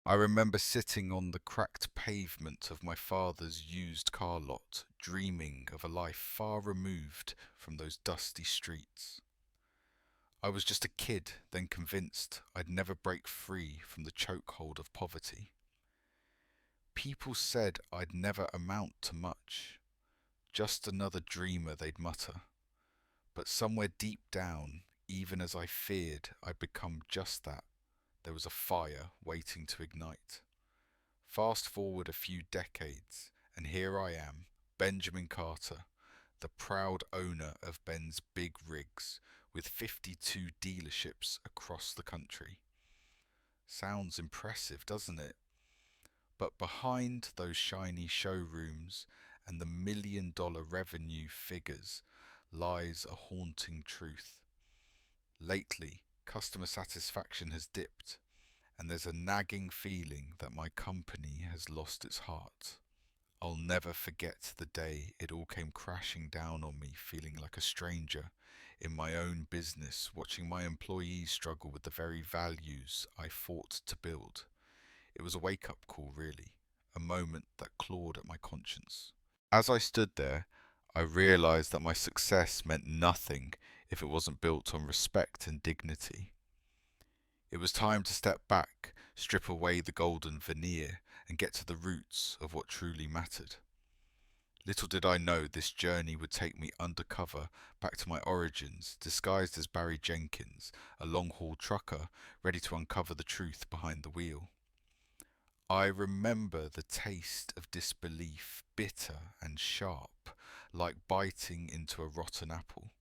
I remember sitting on the cracked pavement of my father's used car lot, dreaming of a life far removed from those dusty streets. I was just a kid, then convinced I'd never break free from the chokehold of poverty. People said I'd never amount to much, just another dreamer, they'd mutter. But somewhere deep down, even as I feared I'd become just that, there was a fire waiting to ignite. Fast forward a few decades, and here I am, Benjamin Carter, the proud owner of Ben's big rigs, with 52 dealerships across the country. Sounds impressive, doesn't it? But behind those shiny showrooms and the million-dollar revenue figures lies a haunting truth. Lately, customer satisfaction has dipped, and there's a nagging feeling that my company has lost its heart. I'll never forget the day it all came crashing down on me, feeling like a stranger in my own business, watching my employees struggle with the very values I fought to build. It was a wake-up call, really, a moment that clawed at my conscience. As I stood there, I realized that my success meant nothing if it wasn't built on respect and dignity. It was time to step back, strip away the golden veneer, and get to the roots of what truly mattered. Little did I know this journey would take me undercover back to my origins, disguised as Barry Jenkins, a long-haul trucker ready to uncover the truth behind the wheel. I remember the taste of disbelief, bitter and sharp, like biting into a rotten apple.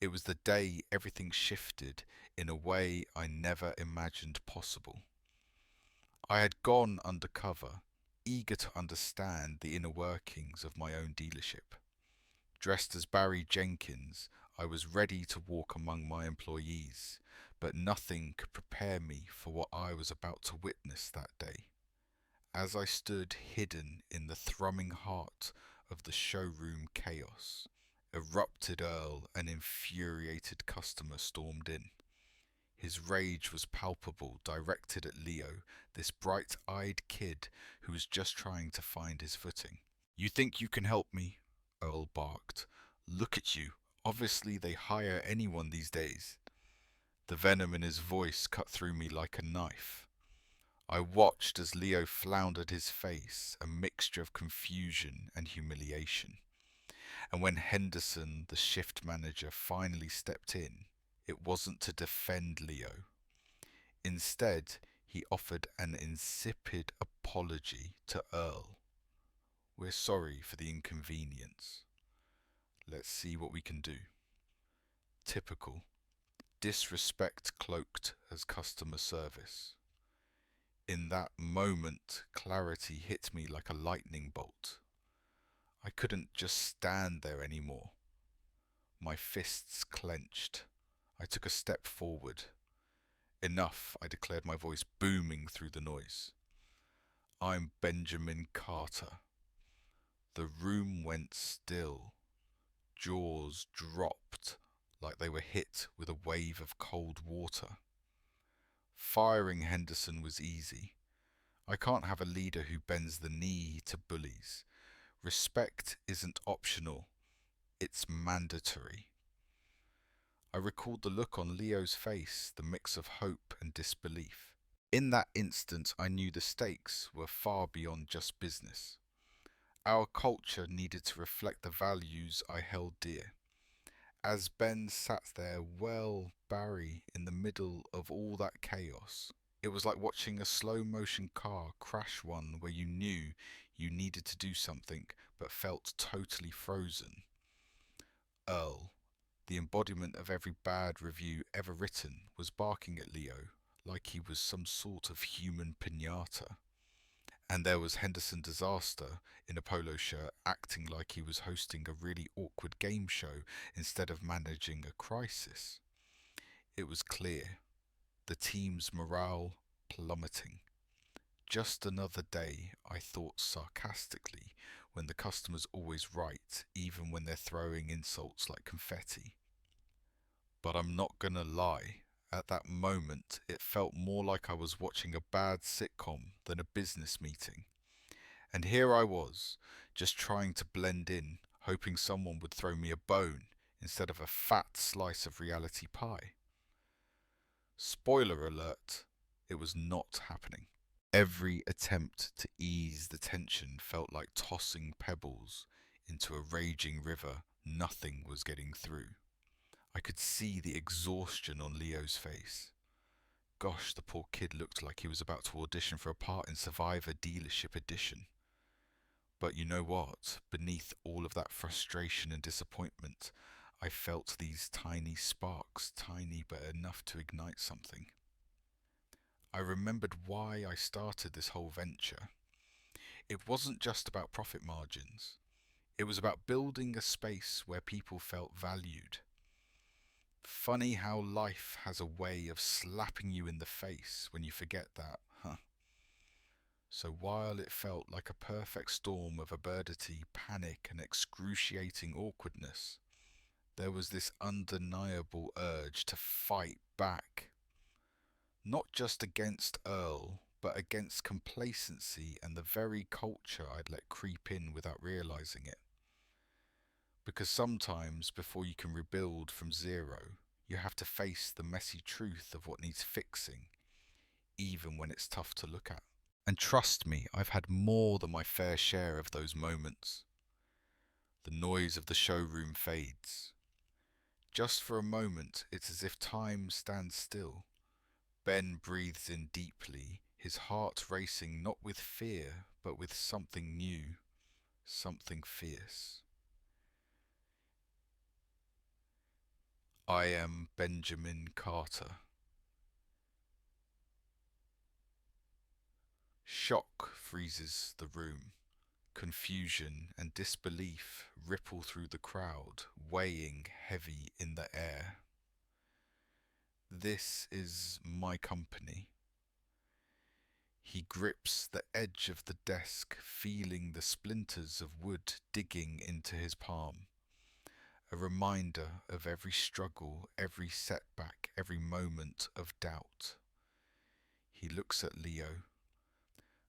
It was the day everything shifted in a way I never imagined possible. I had gone undercover, eager to understand the inner workings of my own dealership. Dressed as Barry Jenkins, I was ready to walk among my employees, but nothing could prepare me for what I was about to witness that day. As I stood hidden in the thrumming heart of the showroom chaos, erupted Earl, an infuriated customer stormed in. His rage was palpable, directed at Leo, this bright-eyed kid who was just trying to find his footing. "You think you can help me?" Earl barked. "Look at you. Obviously they hire anyone these days." The venom in his voice cut through me like a knife. I watched as Leo floundered his face, a mixture of confusion and humiliation. And when Henderson, the shift manager, finally stepped in, it wasn't to defend Leo. Instead, he offered an insipid apology to Earl. "We're sorry for the inconvenience. Let's see what we can do." Typical. Disrespect cloaked as customer service. In that moment, clarity hit me like a lightning bolt. I couldn't just stand there anymore. My fists clenched. I took a step forward. "Enough," I declared, my voice booming through the noise. "I'm Benjamin Carter." The room went still. Jaws dropped like they were hit with a wave of cold water. Firing Henderson was easy. I can't have a leader who bends the knee to bullies. Respect isn't optional, it's mandatory. I recalled the look on Leo's face, the mix of hope and disbelief. In that instant, I knew the stakes were far beyond just business. Our culture needed to reflect the values I held dear. As Ben sat there, well, Barry, in the middle of all that chaos, it was like watching a slow-motion car crash one where you knew you needed to do something but felt totally frozen. Earl, the embodiment of every bad review ever written, was barking at Leo like he was some sort of human pinata. And there was Henderson Disaster in a polo shirt, acting like he was hosting a really awkward game show instead of managing a crisis. It was clear. The team's morale plummeting. "Just another day," I thought sarcastically, when the customer's always right, even when they're throwing insults like confetti. But I'm not gonna lie, At that moment, it felt more like I was watching a bad sitcom than a business meeting. And here I was, just trying to blend in, hoping someone would throw me a bone instead of a fat slice of reality pie. Spoiler alert, it was not happening. Every attempt to ease the tension felt like tossing pebbles into a raging river. Nothing was getting through. I could see the exhaustion on Leo's face. Gosh, the poor kid looked like he was about to audition for a part in Survivor Dealership Edition. But you know what? Beneath all of that frustration and disappointment, I felt these tiny sparks, tiny but enough to ignite something. I remembered why I started this whole venture. It wasn't just about profit margins. It was about building a space where people felt valued. Funny how life has a way of slapping you in the face when you forget that, huh? So while it felt like a perfect storm of absurdity, panic, and excruciating awkwardness, there was this undeniable urge to fight back. Not just against Earl, but against complacency and the very culture I'd let creep in without realizing it. Because sometimes, before you can rebuild from zero, you have to face the messy truth of what needs fixing, even when it's tough to look at. And trust me, I've had more than my fair share of those moments. The noise of the showroom fades. Just for a moment, it's as if time stands still. Ben breathes in deeply, his heart racing not with fear, but with something new, something fierce. I am Benjamin Carter. Shock freezes the room. Confusion and disbelief ripple through the crowd, weighing heavy in the air. This is my company. He grips the edge of the desk, feeling the splinters of wood digging into his palm. A reminder of every struggle, every setback, every moment of doubt. He looks at Leo.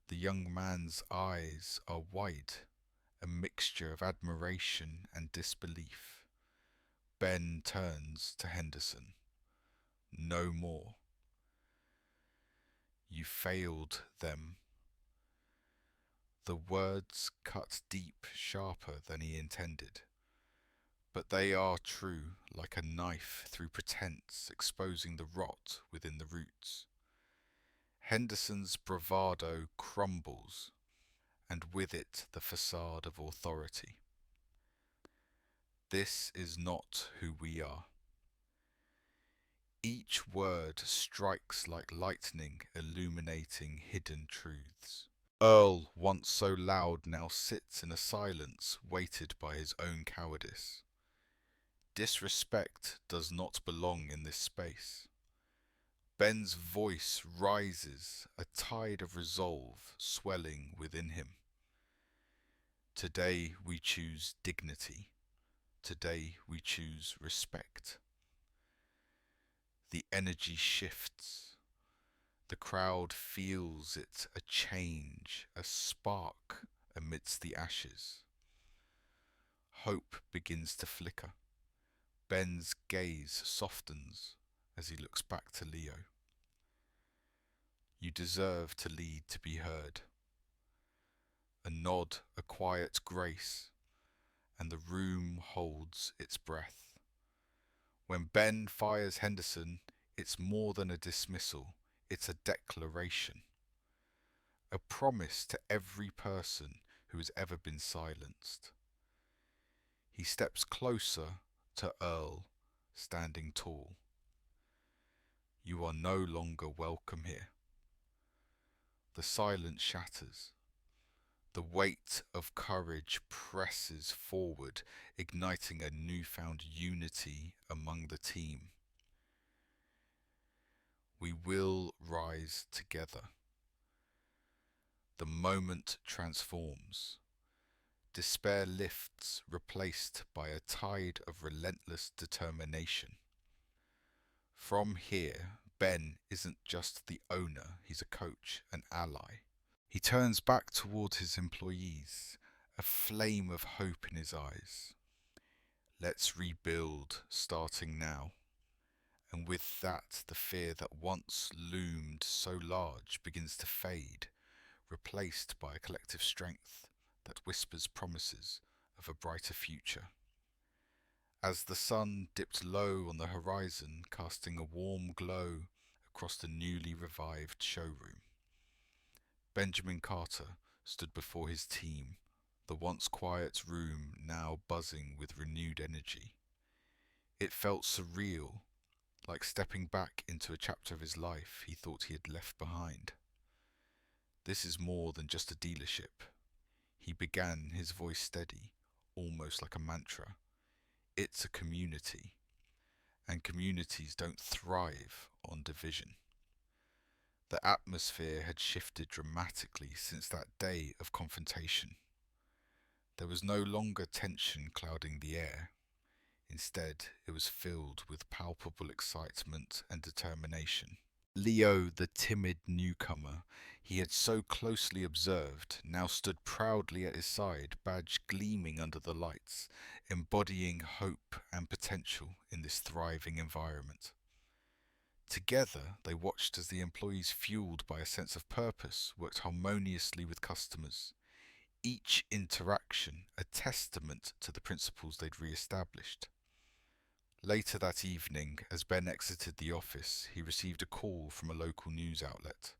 The young man's eyes are wide, a mixture of admiration and disbelief. Ben turns to Henderson. No more. You failed them. The words cut deep, sharper than he intended. But they are true, like a knife through pretense, exposing the rot within the roots. Henderson's bravado crumbles, and with it the facade of authority. This is not who we are. Each word strikes like lightning, illuminating hidden truths. Earl, once so loud, now sits in a silence weighted by his own cowardice. Disrespect does not belong in this space. Ben's voice rises, a tide of resolve swelling within him. Today we choose dignity. Today we choose respect. The energy shifts. The crowd feels it, a change, a spark amidst the ashes. Hope begins to flicker. Ben's gaze softens as he looks back to Leo. You deserve to lead to be heard. A nod, a quiet grace, and the room holds its breath. When Ben fires Henderson, it's more than a dismissal, it's a declaration. A promise to every person who has ever been silenced. He steps closer to Earl, standing tall. You are no longer welcome here. The silence shatters. The weight of courage presses forward, igniting a newfound unity among the team. We will rise together. The moment transforms. Despair lifts, replaced by a tide of relentless determination. From here, Ben isn't just the owner, he's a coach, an ally. He turns back toward his employees, a flame of hope in his eyes. Let's rebuild, starting now. And with that, the fear that once loomed so large begins to fade, replaced by a collective strength that whispers promises of a brighter future. As the sun dipped low on the horizon, casting a warm glow across the newly revived showroom, Benjamin Carter stood before his team, the once quiet room now buzzing with renewed energy. It felt surreal, like stepping back into a chapter of his life he thought he had left behind. This is more than just a dealership. He began, his voice steady, almost like a mantra. It's a community, and communities don't thrive on division. The atmosphere had shifted dramatically since that day of confrontation. There was no longer tension clouding the air. Instead, it was filled with palpable excitement and determination. Leo, the timid newcomer he had so closely observed, now stood proudly at his side, badge gleaming under the lights, embodying hope and potential in this thriving environment. Together, they watched as the employees, fueled by a sense of purpose, worked harmoniously with customers. Each interaction a testament to the principles they'd re-established. Later that evening, as Ben exited the office, he received a call from a local news outlet.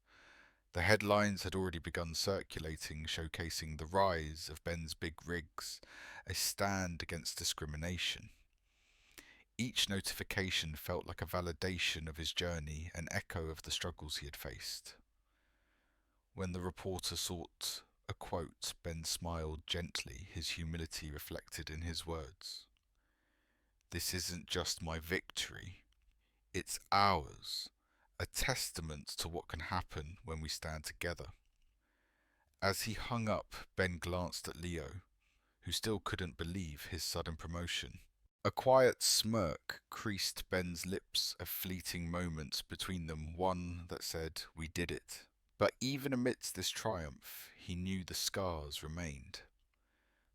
The headlines had already begun circulating, showcasing the rise of Ben's big rigs, a stand against discrimination. Each notification felt like a validation of his journey, an echo of the struggles he had faced. When the reporter sought a quote, Ben smiled gently, his humility reflected in his words. This isn't just my victory, it's ours, a testament to what can happen when we stand together. As he hung up, Ben glanced at Leo, who still couldn't believe his sudden promotion. A quiet smirk creased Ben's lips, a fleeting moment between them, one that said, "We did it." But even amidst this triumph, he knew the scars remained.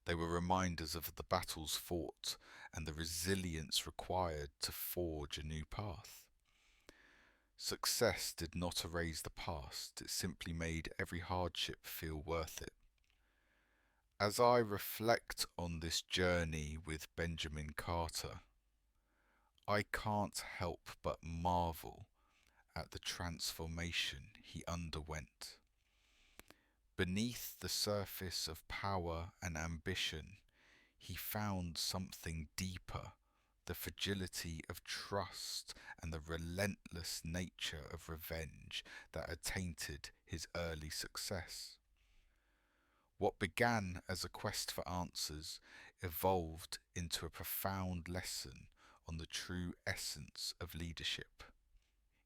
They were reminders of the battles fought and the resilience required to forge a new path. Success did not erase the past, it simply made every hardship feel worth it. As I reflect on this journey with Benjamin Carter, I can't help but marvel at the transformation he underwent. Beneath the surface of power and ambition, he found something deeper, the fragility of trust and the relentless nature of revenge that had tainted his early success. What began as a quest for answers evolved into a profound lesson on the true essence of leadership.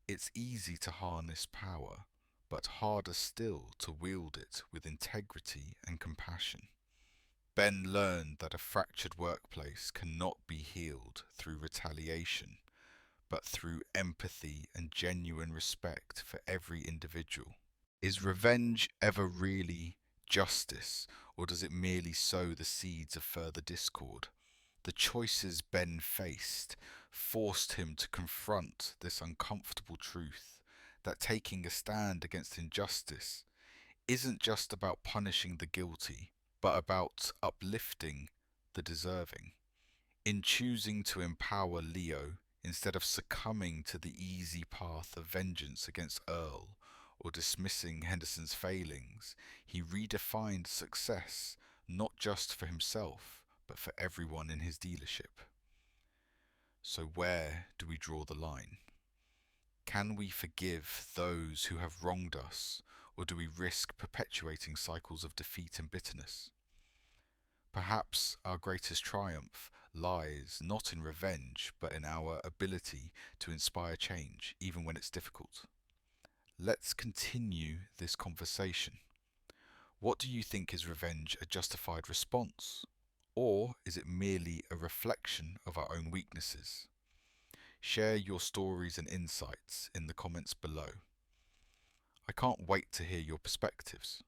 It's easy to harness power, but harder still to wield it with integrity and compassion. Ben learned that a fractured workplace cannot be healed through retaliation, but through empathy and genuine respect for every individual. Is revenge ever really justice, or does it merely sow the seeds of further discord? The choices Ben faced forced him to confront this uncomfortable truth that taking a stand against injustice isn't just about punishing the guilty, but about uplifting the deserving. In choosing to empower Leo, instead of succumbing to the easy path of vengeance against Earl or dismissing Henderson's failings, he redefined success not just for himself, but for everyone in his dealership. So where do we draw the line? Can we forgive those who have wronged us, or do we risk perpetuating cycles of defeat and bitterness? Perhaps our greatest triumph lies not in revenge, but in our ability to inspire change, even when it's difficult. Let's continue this conversation. What do you think, is revenge a justified response? Or is it merely a reflection of our own weaknesses? Share your stories and insights in the comments below. I can't wait to hear your perspectives.